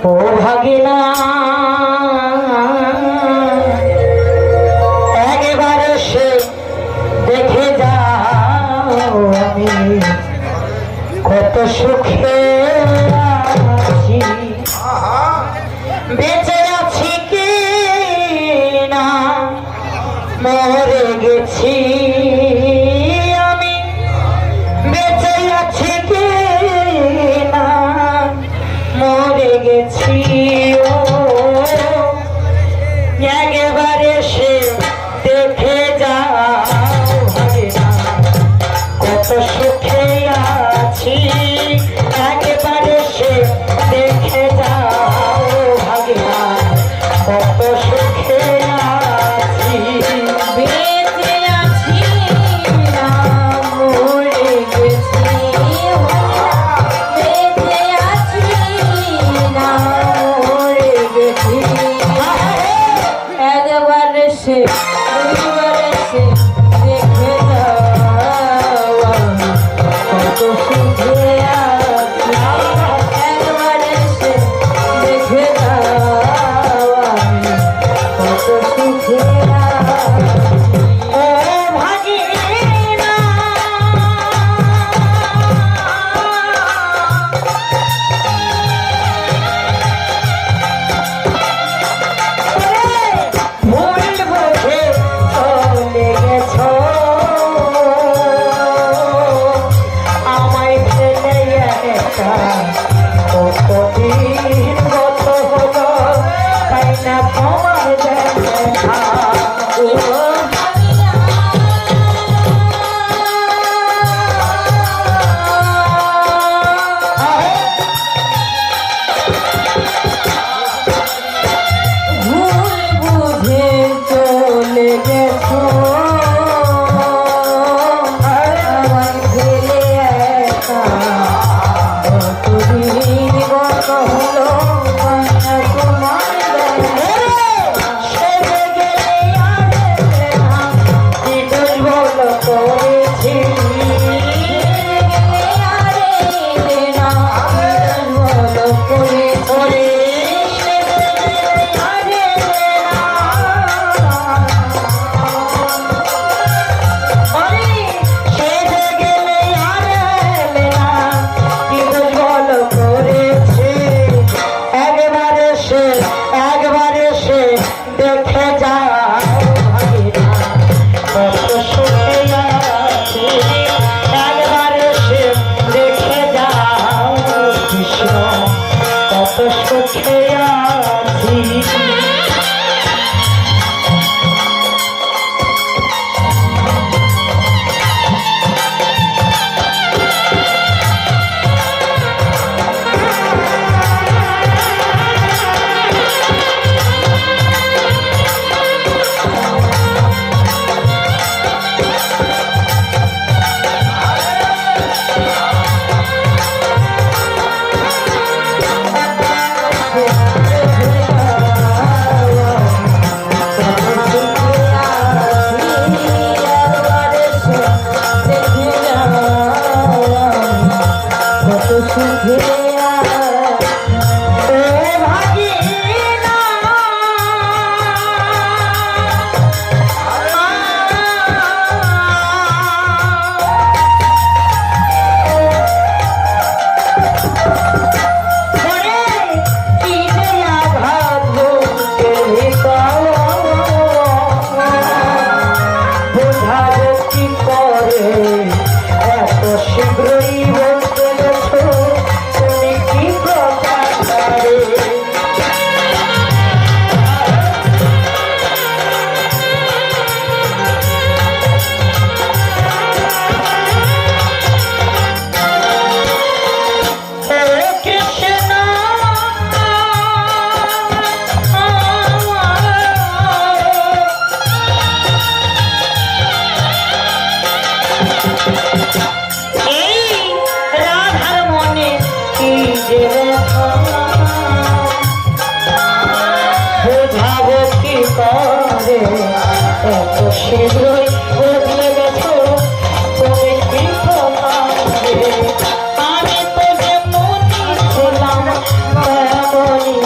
ও ভাগিনা একবার সে দেখে যাও আমি কত সুখে আছি, বেঁচে আছি কি না মরে গেছি আমি, বেঁচে আছি কি না মরে গেছি। ও একবারে সে দেখে যাও ভাগিনা কত সুখে আছি, একবারে সে দেখে যাও ভাগিনা কত সুখে আছি, বেঁচে আছি না মরে গেছি, বেঁচে আছি না মরে গেছি। একবারে সে দেখে যাও কত সুখে আছি, একবারে সে দেখে যাও কত সুখে আছি। ও ভাগিনা ভুল বুঝে চলে গেছো, আমায় ফেলে একা কতদিন গত হলো, তাই না তোমার দেখা। ও ভাগিনা ভুল বুঝে চলে গেছো, আমায় ফেলে একা কতদিন গত হলো, তোমার সেরে গেলে আর কি দোষ বলো করেছি, বলো করে একবারে সে দেখে যাও ভাগিনা কত সুখে আছি, একবারে সে দেখে যাও কৃষ্ণ কত সুখে আছি। শীঘ্রই বদলে গেছো তুমি কি আমি তো যেমন ছিলাম তেমনই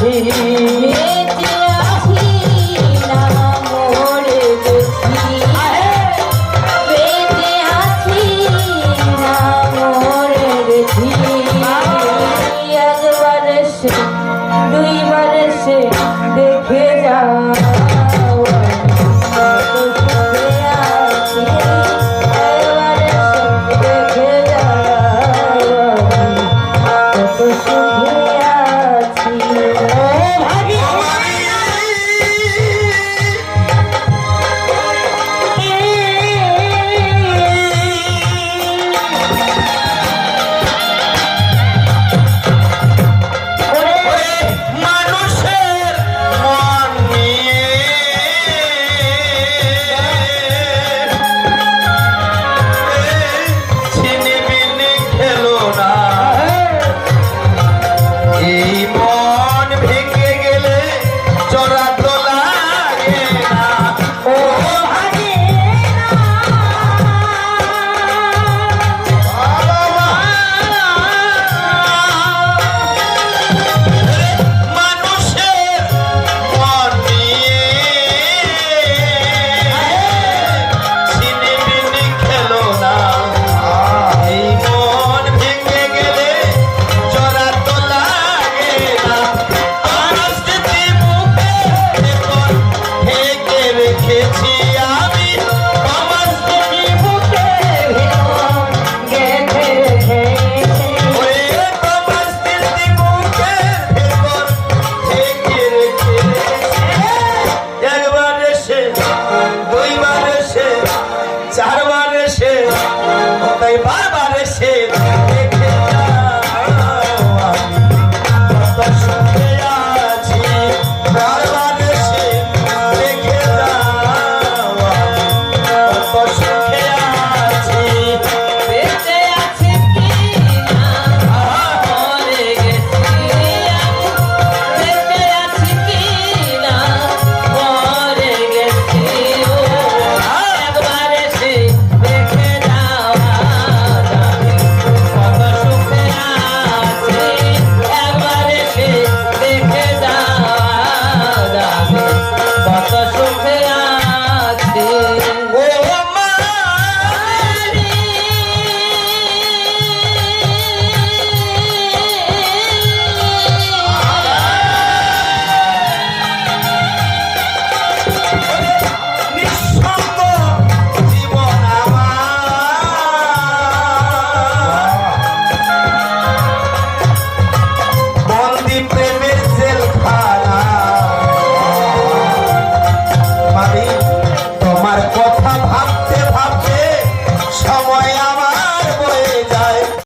গেছি বেঁচে আছি না মরে গেছি, বেঁচে আছি না মরে গেছি। একবার এসে দুইবার এসে দেখে যা।